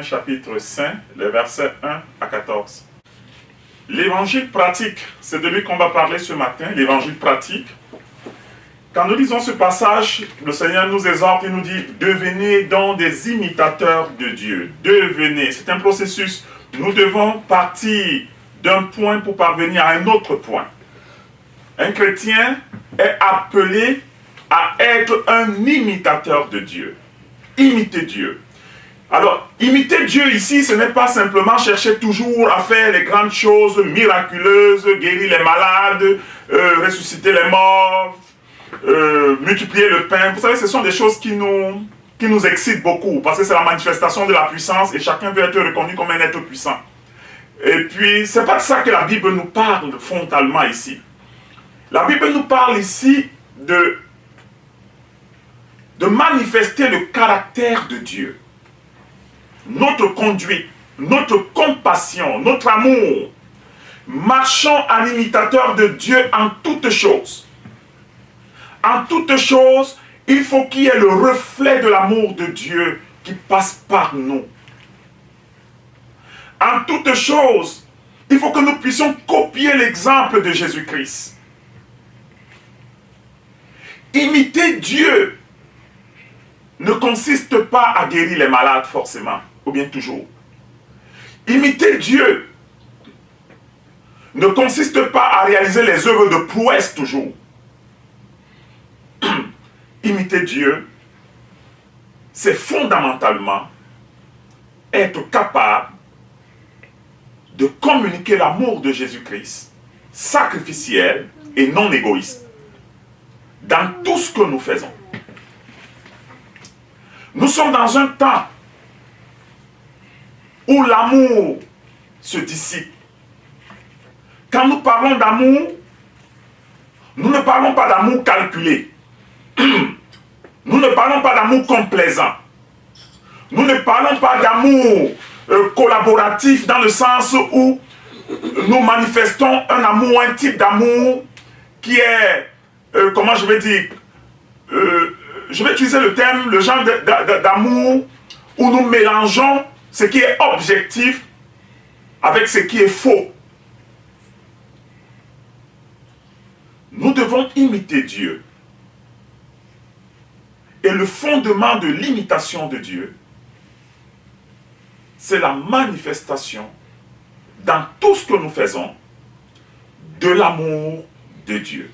chapitre 5, les versets 1 à 14. L'évangile pratique, c'est de lui qu'on va parler ce matin, l'évangile pratique. Quand nous lisons ce passage, le Seigneur nous exhorte et nous dit « Devenez donc des imitateurs de Dieu. » Devenez, c'est un processus. Nous devons partir d'un point pour parvenir à un autre point. Un chrétien est appelé à être un imitateur de Dieu. Imiter Dieu. Alors, imiter Dieu ici, ce n'est pas simplement chercher toujours à faire les grandes choses miraculeuses, guérir les malades, ressusciter les morts, multiplier le pain. Vous savez, ce sont des choses qui nous excitent beaucoup, parce que c'est la manifestation de la puissance et chacun veut être reconnu comme un être puissant. Et puis, c'est pas de ça que la Bible nous parle frontalement ici. La Bible nous parle ici de manifester le caractère de Dieu. Notre conduite, notre compassion, notre amour. Marchons en imitateur de Dieu en toutes choses. En toutes choses, il faut qu'il y ait le reflet de l'amour de Dieu qui passe par nous. En toutes choses, il faut que nous puissions copier l'exemple de Jésus-Christ. Imiter Dieu ne consiste pas à guérir les malades forcément, ou bien toujours. Imiter Dieu ne consiste pas à réaliser les œuvres de prouesse toujours. Imiter Dieu, c'est fondamentalement être capable de communiquer l'amour de Jésus-Christ, sacrificiel et non égoïste, dans tout ce que nous faisons. Nous sommes dans un temps où l'amour se dissipe. Quand nous parlons d'amour, nous ne parlons pas d'amour calculé. Nous ne parlons pas d'amour complaisant. Nous ne parlons pas d'amour collaboratif dans le sens où nous manifestons un amour, un type d'amour qui est, comment je vais dire, je vais utiliser le terme, le genre d'amour où nous mélangeons ce qui est objectif avec ce qui est faux. Nous devons imiter Dieu. Et le fondement de l'imitation de Dieu, c'est la manifestation dans tout ce que nous faisons de l'amour de Dieu.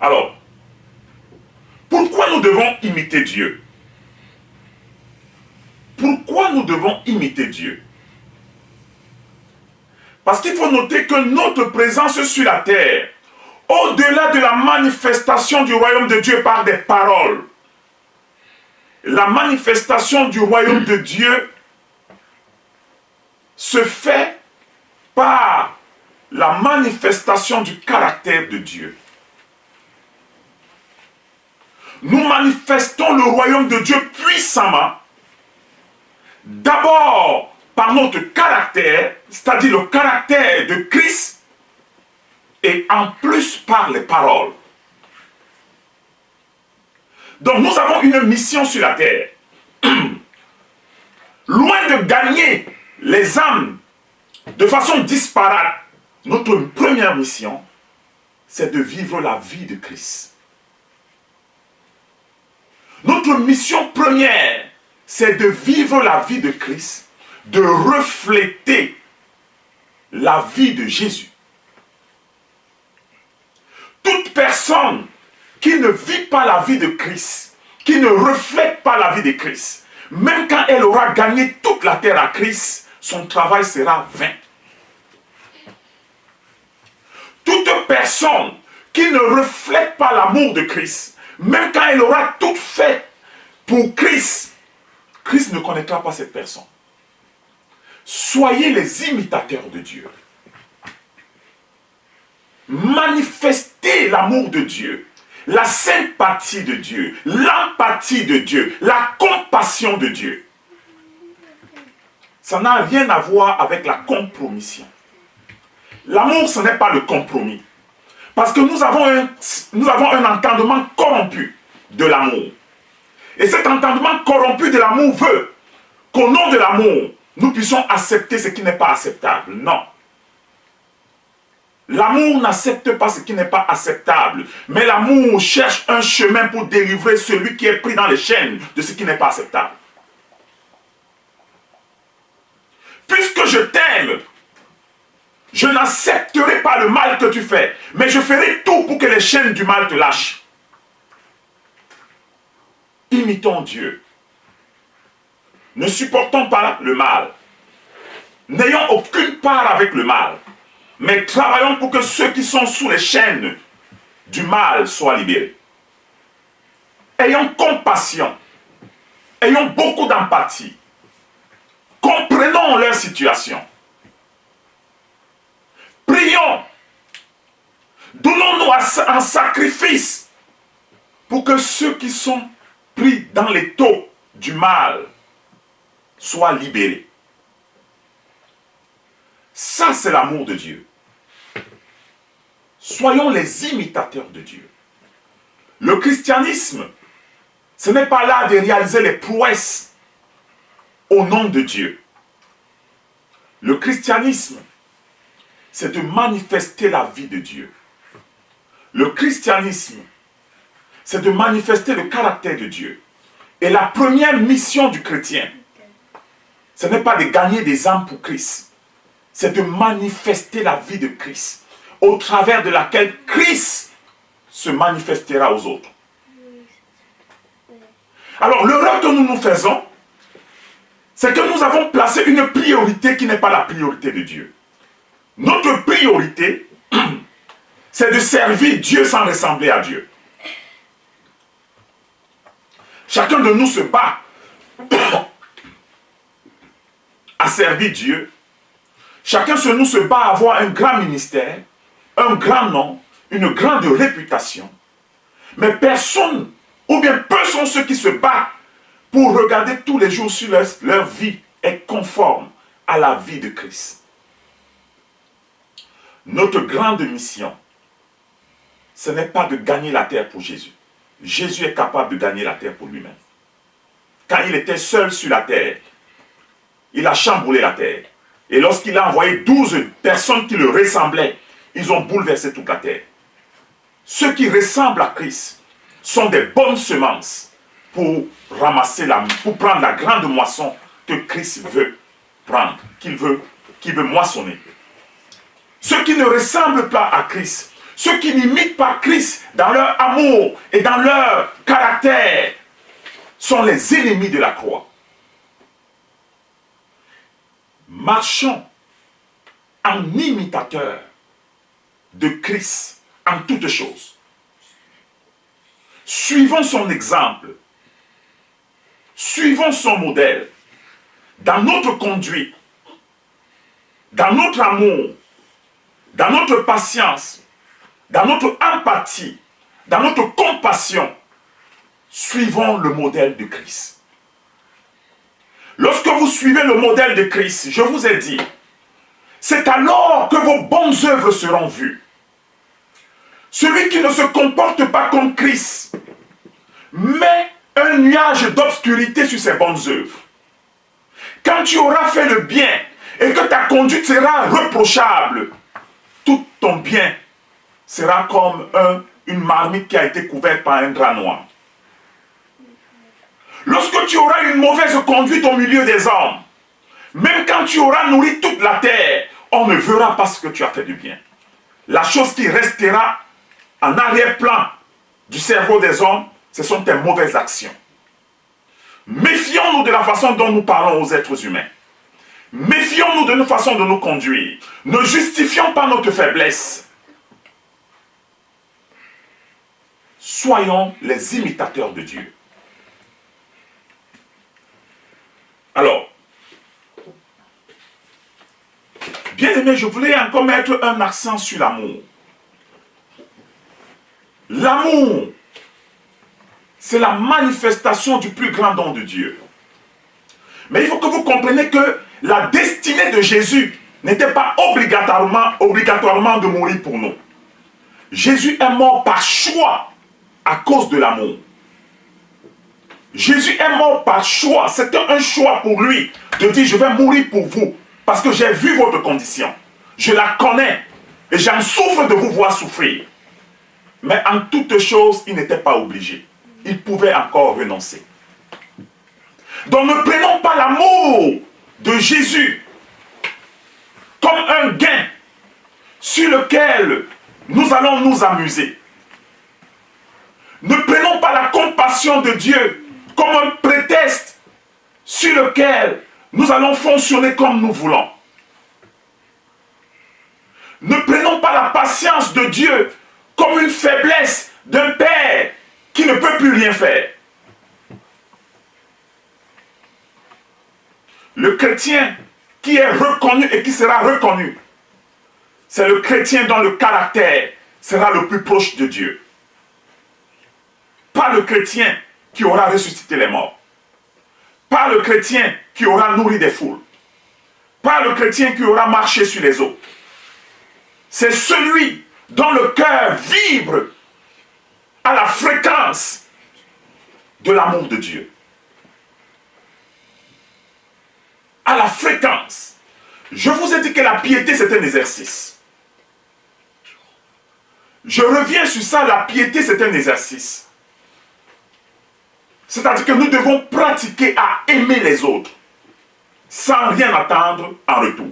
Alors, pourquoi nous devons imiter Dieu? Pourquoi nous devons imiter Dieu? Parce qu'il faut noter que notre présence sur la terre, au-delà de la manifestation du royaume de Dieu par des paroles, la manifestation du royaume de Dieu se fait par la manifestation du caractère de Dieu. Nous manifestons le royaume de Dieu puissamment, d'abord par notre caractère, c'est-à-dire le caractère de Christ, et en plus par les paroles. Donc nous avons une mission sur la terre. Loin de gagner les âmes de façon disparate, notre première mission, c'est de vivre la vie de Christ. Notre mission première, c'est de vivre la vie de Christ, de refléter la vie de Jésus. Toute personne qui ne vit pas la vie de Christ, qui ne reflète pas la vie de Christ, même quand elle aura gagné toute la terre à Christ, son travail sera vain. Toute personne qui ne reflète pas l'amour de Christ, même quand elle aura tout fait pour Christ, Christ ne connaîtra pas cette personne. Soyez les imitateurs de Dieu. Manifestez l'amour de Dieu, la sympathie de Dieu, l'empathie de Dieu, la compassion de Dieu. Ça n'a rien à voir avec la compromission. L'amour, ce n'est pas le compromis. Parce que nous avons un entendement corrompu de l'amour. Et cet entendement corrompu de l'amour veut qu'au nom de l'amour, nous puissions accepter ce qui n'est pas acceptable. Non. L'amour n'accepte pas ce qui n'est pas acceptable. Mais l'amour cherche un chemin pour délivrer celui qui est pris dans les chaînes de ce qui n'est pas acceptable. Puisque je t'aime, je n'accepterai pas le mal que tu fais, mais je ferai tout pour que les chaînes du mal te lâchent. Imitons Dieu. Ne supportons pas le mal. N'ayons aucune part avec le mal. Mais travaillons pour que ceux qui sont sous les chaînes du mal soient libérés. Ayons compassion. Ayons beaucoup d'empathie. Comprenons leur situation. Prions. Donnons-nous un sacrifice pour que ceux qui sont pris dans les taux du mal soient libérés. Ça, c'est l'amour de Dieu. Soyons les imitateurs de Dieu. Le christianisme, ce n'est pas là de réaliser les prouesses au nom de Dieu. Le christianisme, c'est de manifester la vie de Dieu. Le christianisme, c'est de manifester le caractère de Dieu. Et la première mission du chrétien, ce n'est pas de gagner des âmes pour Christ, c'est de manifester la vie de Christ, au travers de laquelle Christ se manifestera aux autres. Alors, l'erreur que nous nous faisons, c'est que nous avons placé une priorité qui n'est pas la priorité de Dieu. Notre priorité, c'est de servir Dieu sans ressembler à Dieu. Chacun de nous se bat à servir Dieu. Chacun de nous se bat à avoir un grand ministère, un grand nom, une grande réputation. Mais personne, ou bien peu sont ceux qui se battent pour regarder tous les jours si leur vie est conforme à la vie de Christ. Notre grande mission, ce n'est pas de gagner la terre pour Jésus. Jésus est capable de gagner la terre pour lui-même. Quand il était seul sur la terre, il a chamboulé la terre. Et lorsqu'il a envoyé 12 personnes qui le ressemblaient, ils ont bouleversé toute la terre. Ceux qui ressemblent à Christ sont des bonnes semences pour pour prendre la grande moisson que Christ veut prendre, qu'il veut moissonner. Ceux qui ne ressemblent pas à Christ, ceux qui n'imitent pas Christ dans leur amour et dans leur caractère, sont les ennemis de la croix. Marchons en imitateurs de Christ en toutes choses. Suivons son exemple. Suivons son modèle dans notre conduite, dans notre amour, dans notre patience, dans notre empathie, dans notre compassion. Suivons le modèle de Christ. Lorsque vous suivez le modèle de Christ, je vous ai dit, c'est alors que vos bonnes œuvres seront vues. Celui qui ne se comporte pas comme Christ met un nuage d'obscurité sur ses bonnes œuvres. Quand tu auras fait le bien et que ta conduite sera reprochable, tout ton bien sera comme une marmite qui a été couverte par un drap noir. Lorsque tu auras une mauvaise conduite au milieu des hommes, même quand tu auras nourri toute la terre, on ne verra pas ce que tu as fait du bien. La chose qui restera en arrière-plan du cerveau des hommes, ce sont tes mauvaises actions. Méfions-nous de la façon dont nous parlons aux êtres humains. Méfions-nous de notre façon de nous conduire. Ne justifions pas notre faiblesse. Soyons les imitateurs de Dieu. Alors, bien aimé, je voulais encore mettre un accent sur l'amour. L'amour, c'est la manifestation du plus grand don de Dieu. Mais il faut que vous compreniez que la destinée de Jésus n'était pas obligatoirement de mourir pour nous. Jésus est mort par choix à cause de l'amour. Jésus est mort par choix. C'était un choix pour lui de dire, je vais mourir pour vous. Parce que j'ai vu votre condition. Je la connais. Et j'en souffre de vous voir souffrir. Mais en toute chose, il n'était pas obligé. Il pouvait encore renoncer. Donc ne prenons pas l'amour de Jésus comme un gain sur lequel nous allons nous amuser. Ne prenons pas la compassion de Dieu comme un prétexte sur lequel nous allons fonctionner comme nous voulons. Ne prenons pas la patience de Dieu comme une faiblesse d'un père qui ne peut plus rien faire. Le chrétien qui est reconnu et qui sera reconnu, c'est le chrétien dont le caractère sera le plus proche de Dieu. Pas le chrétien qui aura ressuscité les morts. Pas le chrétien qui aura nourri des foules. Pas le chrétien qui aura marché sur les eaux. C'est celui dont le cœur vibre à la fréquence de l'amour de Dieu. À la fréquence. Je vous ai dit que la piété, c'est un exercice. Je reviens sur ça, la piété, c'est un exercice. C'est-à-dire que nous devons pratiquer à aimer les autres, sans rien attendre en retour.